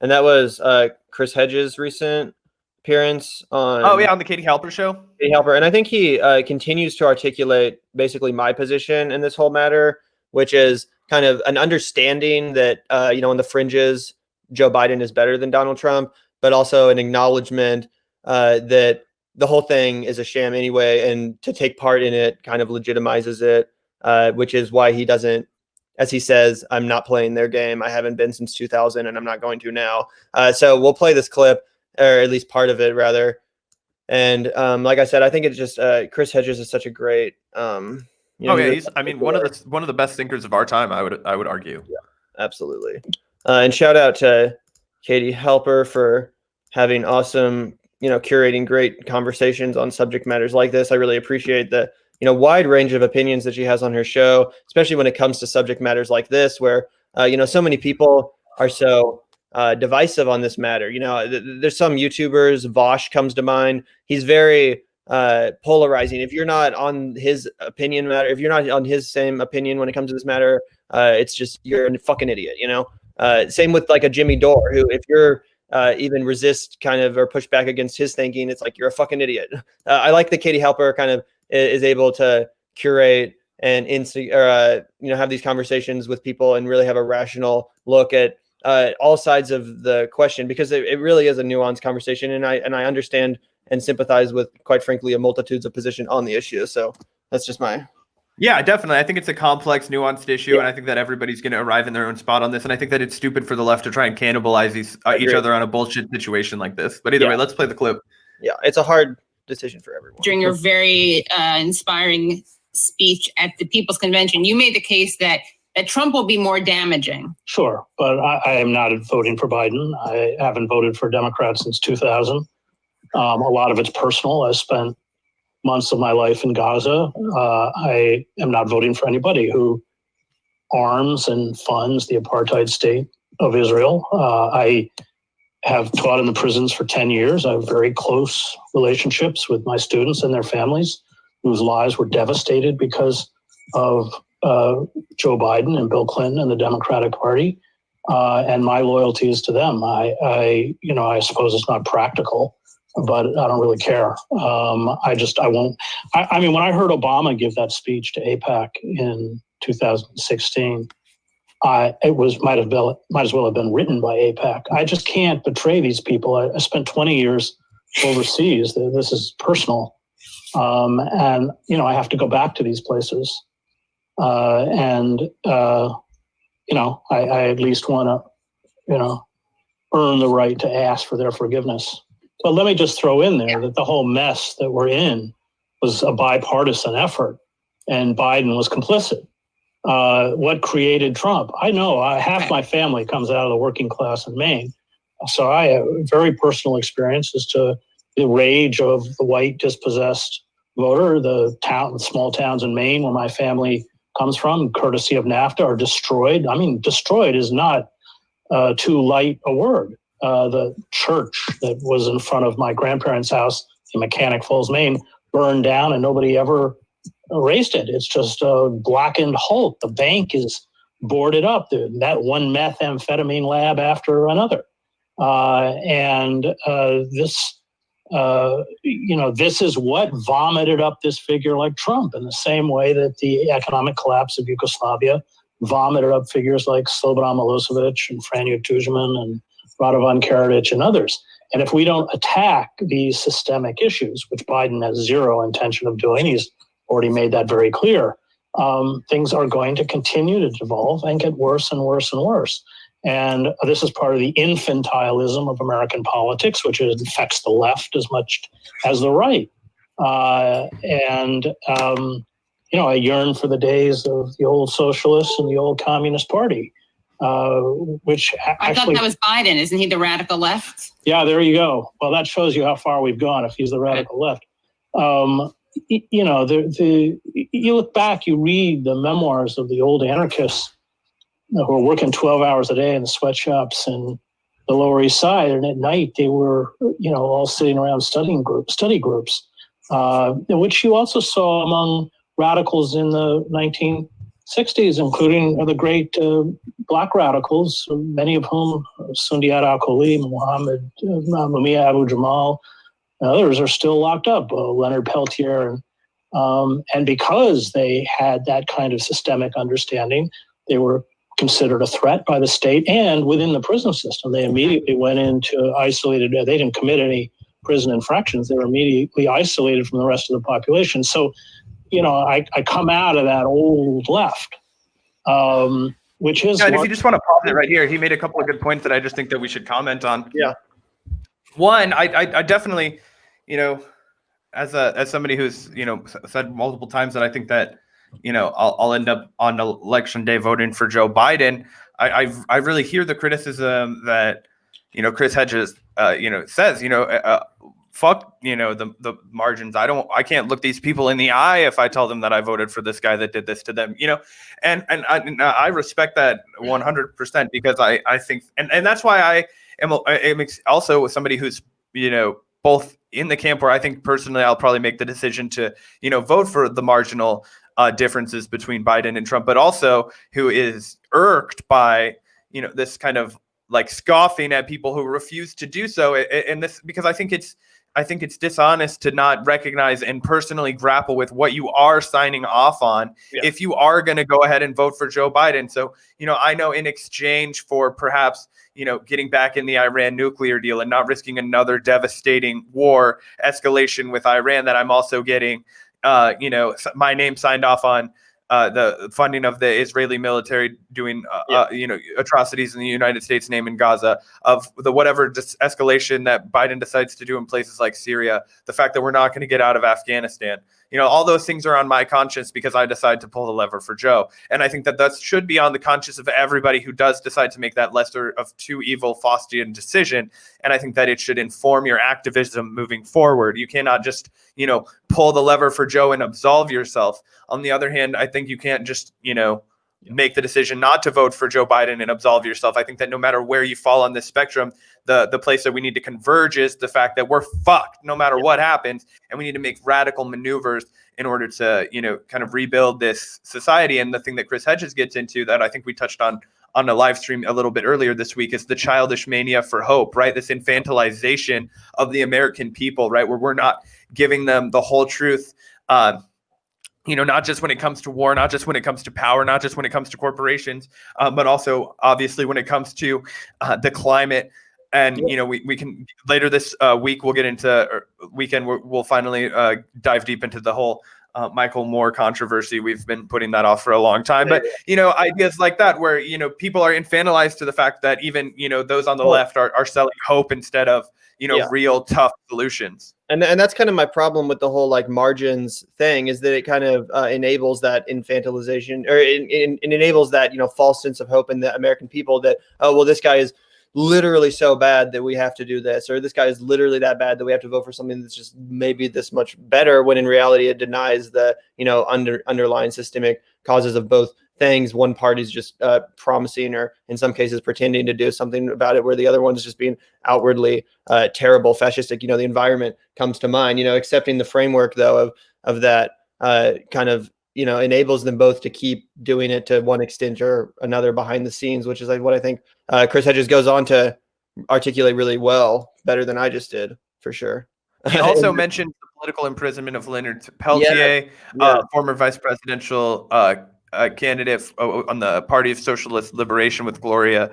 and that was Chris Hedges' recent appearance on. Oh yeah, on the Katie Halper show. Katie Halper, and I think he continues to articulate basically my position in this whole matter, which is kind of an understanding that in the fringes, Joe Biden is better than Donald Trump, but also an acknowledgement that the whole thing is a sham anyway, and to take part in it kind of legitimizes it, which is why he doesn't, as he says, I'm not playing their game. I haven't been since 2000, and I'm not going to now. So we'll play this clip, or at least part of it, rather. And like I said, I think it's just Chris Hedges is such a great. He's one of the best thinkers of our time. I would argue. Yeah, absolutely. And shout out to Katie Halper for having awesome, curating great conversations on subject matters like this. I really appreciate the wide range of opinions that she has on her show, especially when it comes to subject matters like this, where so many people are so divisive on this matter. There's some YouTubers, Vosh comes to mind. He's very polarizing. If you're not on his opinion matter, if you're not on his same opinion when it comes to this matter, it's just, you're a fucking idiot, same with like a Jimmy Dore, who if you're even resist kind of or push back against his thinking, it's like you're a fucking idiot. I like that Katie Halper kind of is able to curate and have these conversations with people and really have a rational look at all sides of the question, because it really is a nuanced conversation, and I understand and sympathize with, quite frankly, a multitudes of position on the issue. So that's just my. Yeah, definitely. I think it's a complex, nuanced issue, and I think that everybody's going to arrive in their own spot on this. And I think that it's stupid for the left to try and cannibalize each other on a bullshit situation like this. But either way, let's play the clip. Yeah, it's a hard decision for everyone. During your very inspiring speech at the People's Convention, you made the case that Trump will be more damaging. Sure, but I am not voting for Biden. I haven't voted for Democrats since 2000. A lot of it's personal. I spent months of my life in Gaza. I am not voting for anybody who arms and funds the apartheid state of Israel. I have taught in the prisons for 10 years. I have very close relationships with my students and their families whose lives were devastated because of Joe Biden and Bill Clinton and the Democratic Party. And my loyalty is to them. I suppose it's not practical, but I don't really care. I won't. I mean, when I heard Obama give that speech to AIPAC in 2016, it might as well have been written by AIPAC. I just can't betray these people. I spent 20 years overseas. This is personal, and I have to go back to these places, I at least want to, earn the right to ask for their forgiveness. But let me just throw in there that the whole mess that we're in was a bipartisan effort, and Biden was complicit. What created Trump? I know half my family comes out of the working class in Maine, so I have very personal experience as to the rage of the white dispossessed voter. The small towns in Maine where my family comes from, courtesy of NAFTA, are destroyed. I mean, destroyed is not too light a word. The church that was in front of my grandparents' house in Mechanic Falls, Maine, burned down and nobody ever erased it. It's just a blackened hulk. The bank is boarded up. That one methamphetamine lab after another. This is what vomited up this figure like Trump, in the same way that the economic collapse of Yugoslavia vomited up figures like Slobodan Milosevic and Franjo Tuđman and Radovan Karadzic and others. And if we don't attack these systemic issues, which Biden has zero intention of doing, he's already made that very clear, things are going to continue to devolve and get worse and worse and worse. And this is part of the infantilism of American politics, which affects the left as much as the right. I yearn for the days of the old socialists and the old Communist Party, which I thought that was Biden. Isn't he the radical left? Yeah, there you go. Well, that shows you how far we've gone if he's the radical left. You look back, you read the memoirs of the old anarchists who were working 12 hours a day in the sweatshops in the Lower East Side, and at night they were, all sitting around study groups, which you also saw among radicals in the 60s, including the great black radicals, many of whom, Sundiat Al-Khali, Muhammad, Mumia Abu Jamal, and others are still locked up, Leonard Peltier. And because they had that kind of systemic understanding, they were considered a threat by the state and within the prison system. They immediately went into isolated, they didn't commit any prison infractions. They were immediately isolated from the rest of the population. So, I come out of that old left, which is. Yeah, and if you just want to pause it right here, he made a couple of good points that I just think that we should comment on. Yeah. One, I definitely, as somebody who's, said multiple times that I think that, I'll end up on election day voting for Joe Biden. I really hear the criticism that, Chris Hedges, says, fuck, the margins. I can't look these people in the eye if I tell them that I voted for this guy that did this to them, and I respect that 100% because I think, and that's why I am also somebody who's, both in the camp where I think personally I'll probably make the decision to, vote for the marginal differences between Biden and Trump, but also who is irked by, this kind of like scoffing at people who refuse to do so. And this, because I think it's dishonest to not recognize and personally grapple with what you are signing off on if you are going to go ahead and vote for Joe Biden. So, I know in exchange for perhaps, getting back in the Iran nuclear deal and not risking another devastating war escalation with Iran, that I'm also getting, my name signed off on the funding of the Israeli military doing, atrocities in the United States name in Gaza, of the whatever escalation that Biden decides to do in places like Syria, the fact that we're not going to get out of Afghanistan. All those things are on my conscience because I decide to pull the lever for Joe. And I think that should be on the conscience of everybody who does decide to make that lesser of two evil Faustian decision. And I think that it should inform your activism moving forward. You cannot just, pull the lever for Joe and absolve yourself. On the other hand, I think you can't just, make the decision not to vote for Joe Biden and absolve yourself. I think that no matter where you fall on this spectrum, the place that we need to converge is the fact that we're fucked no matter what happens. And we need to make radical maneuvers in order to, kind of rebuild this society. And the thing that Chris Hedges gets into that I think we touched on a live stream a little bit earlier this week is the childish mania for hope, right? This infantilization of the American people, right? Where we're not giving them the whole truth, not just when it comes to war, not just when it comes to power, not just when it comes to corporations, but also obviously when it comes to the climate. And, we can later this week, we'll get into weekend. We'll finally dive deep into the whole Michael Moore controversy. We've been putting that off for a long time, but, ideas like that, where, people are infantilized to the fact that even, those on the left are selling hope instead of, real tough solutions. And that's kind of my problem with the whole like margins thing, is that it kind of enables that infantilization, or it enables that, false sense of hope in the American people that, oh, well, this guy is literally so bad that we have to do this, or this guy is literally that bad that we have to vote for something that's just maybe this much better, when in reality it denies the, underlying systemic causes of both things. One party's just promising, or in some cases pretending to do something about it, where the other one's just being outwardly terrible, fascistic. The environment comes to mind. Accepting the framework though of that kind of enables them both to keep doing it to one extent or another behind the scenes, which is like what I think Chris Hedges goes on to articulate really well, better than I just did, for sure. He also mentioned the political imprisonment of Leonard Peltier, former vice presidential candidate on the Party of Socialist Liberation with Gloria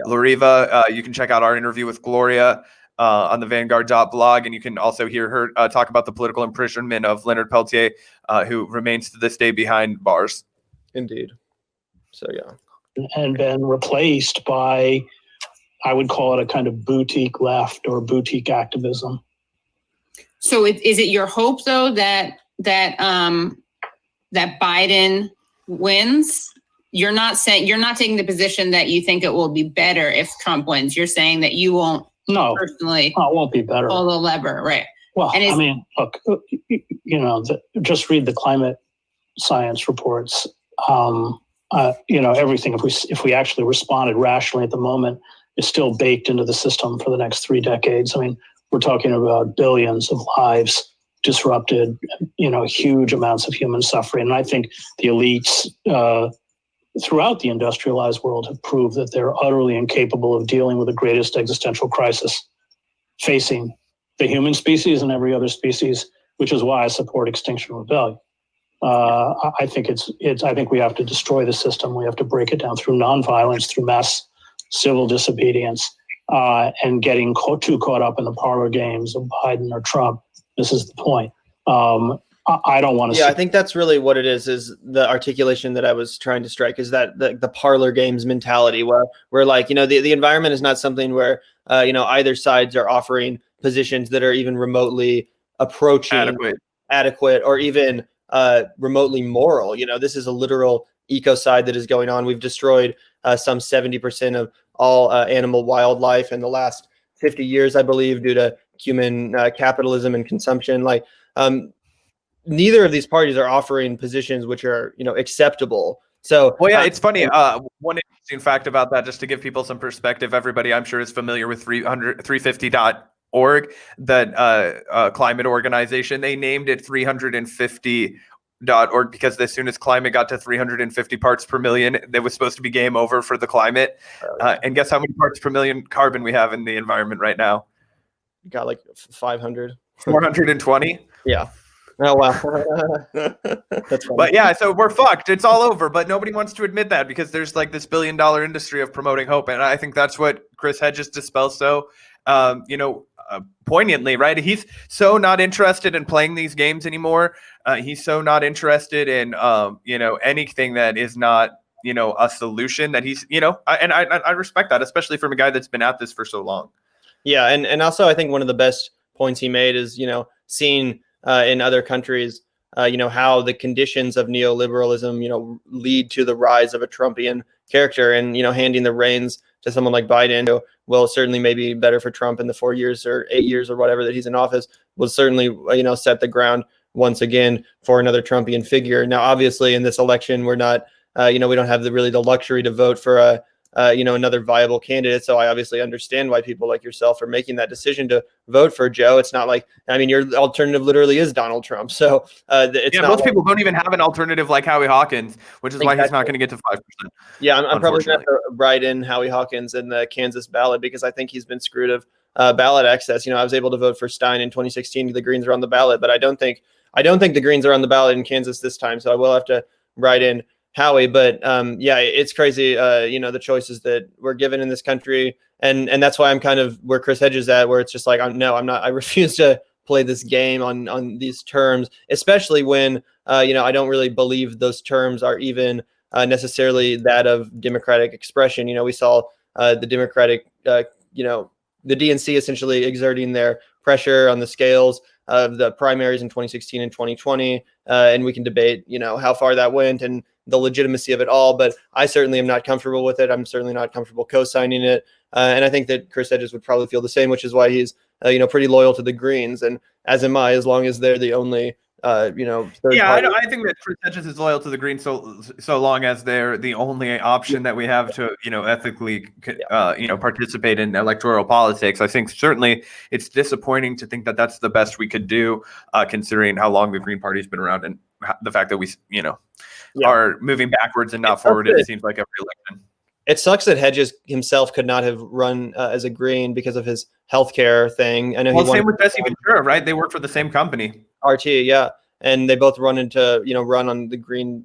Lariva. You can check out our interview with Gloria on the Vanguard.blog, and you can also hear her talk about the political imprisonment of Leonard Peltier, who remains to this day behind bars. Indeed. So, yeah. And been replaced by, I would call it a kind of boutique left or boutique activism. So is it your hope though that Biden wins? You're not taking the position that you think it will be better if Trump wins. You're saying that you won't personally it won't be better. Pull the lever, right? Well, I mean, look, just read the climate science reports. Everything, if we actually responded rationally at the moment, is still baked into the system for the next 3 decades. I mean, we're talking about billions of lives disrupted, huge amounts of human suffering. And I think the elites throughout the industrialized world have proved that they're utterly incapable of dealing with the greatest existential crisis facing the human species and every other species, which is why I support Extinction Rebellion. I think I think we have to destroy the system. We have to break it down through nonviolence, through mass civil disobedience, and getting too caught up in the parlor games of Biden or Trump. This is the point. I don't want to. Yeah, I think that's really what it is the articulation that I was trying to strike is that the parlor games mentality where like, the environment is not something where, either sides are offering positions that are even remotely approaching adequate or even remotely moral. This is a literal ecocide that is going on. We've destroyed some 70% of all animal wildlife in the last 50 years, I believe, due to human capitalism and consumption. Like, neither of these parties are offering positions which are, acceptable. So, well, yeah, it's funny. One interesting fact about that, just to give people some perspective, everybody I'm sure is familiar with 350.org, that climate organization. They named it 350.org because as soon as climate got to 350 parts per million, there was supposed to be game over for the climate. And guess how many parts per million carbon we have in the environment right now? Got like 500. 420. Yeah. Oh, wow. That's funny. But yeah, so we're fucked. It's all over, but nobody wants to admit that because there's like this $1 billion industry of promoting hope. And I think that's what Chris Hedges dispels so, poignantly, right? He's so not interested in playing these games anymore. He's so not interested in, anything that is not, a solution that he's, I respect that, especially from a guy that's been at this for so long. Yeah. And also I think one of the best points he made is, seeing in other countries, how the conditions of neoliberalism, lead to the rise of a Trumpian character, and, handing the reins to someone like Biden, who will certainly maybe better for Trump in the 4 years or 8 years or whatever that he's in office, will certainly, set the ground once again for another Trumpian figure. Now, obviously in this election, we're not, we don't have the luxury to vote for another viable candidate. So I obviously understand why people like yourself are making that decision to vote for Joe. It's not like, your alternative literally is Donald Trump. So it's not most people don't even have an alternative like Howie Hawkins, which is why he's not going to get to 5%. Yeah, I'm probably going to write in Howie Hawkins in the Kansas ballot because I think he's been screwed of ballot access. I was able to vote for Stein in 2016. The Greens are on the ballot, but I don't think the Greens are on the ballot in Kansas this time. So I will have to write in Howie, but it's crazy, the choices that we're given in this country. And that's why I'm kind of where Chris Hedges is at, where it's just like, I'm not, I refuse to play this game on these terms, especially when, I don't really believe those terms are even necessarily that of democratic expression. We saw the Democratic, the DNC essentially exerting their pressure on the scales of the primaries in 2016 and 2020. And we can debate, how far that went and the legitimacy of it all, but I certainly am not comfortable with it. I'm certainly not comfortable co-signing it. And I think that Chris Hedges would probably feel the same, which is why he's, pretty loyal to the Greens, and as am I, as long as they're the only, third party. I think that Chris Hedges is loyal to the Greens so long as they're the only option that we have to, ethically, participate in electoral politics. I think certainly it's disappointing to think that that's the best we could do, considering how long the Green Party's been around and the fact that we, are moving backwards and not forward. It seems like every election. It sucks that Hedges himself could not have run as a Green because of his healthcare thing. I know. Well, same with Jesse Ventura, right? They work for the same company. RT, yeah, and they both run on the Green.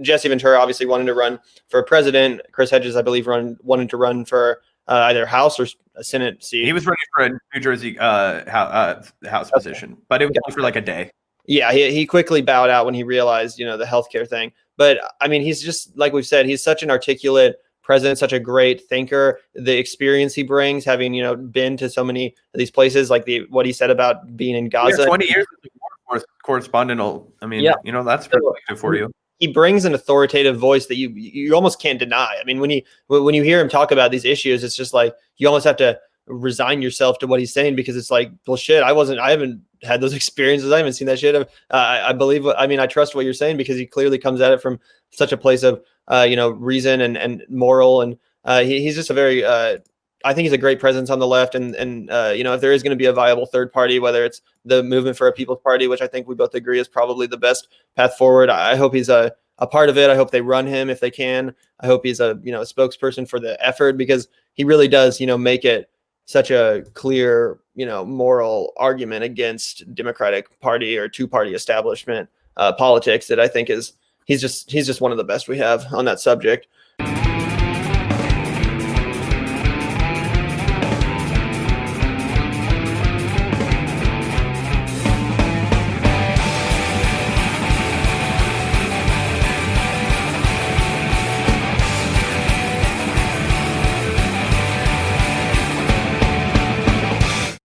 Jesse Ventura obviously wanted to run for president. Chris Hedges, I believe, wanted to run for either House or a Senate seat. He was running for a New Jersey House position, but it was only for like a day. Yeah, he quickly bowed out when he realized, the healthcare thing. But I mean, he's just, like we've said, he's such an articulate president, such a great thinker. The experience he brings, having, been to so many of these places, like what he said about being in Gaza. Yeah, 20 years as a correspondent. I mean, that's perspective for you. He brings an authoritative voice that you almost can't deny. I mean, when you hear him talk about these issues, it's just like you almost have to resign yourself to what he's saying, because it's like, well, shit, I haven't had those experiences. I haven't seen that shit. I trust what you're saying, because he clearly comes at it from such a place of, reason and moral. And he's just a very, I think he's a great presence on the left. And if there is going to be a viable third party, whether it's the Movement for a People's Party, which I think we both agree is probably the best path forward, I hope he's a part of it. I hope they run him if they can. I hope he's a spokesperson for the effort, because he really does, make it such a clear, moral argument against Democratic Party or two-party establishment politics that I think he's just one of the best we have on that subject.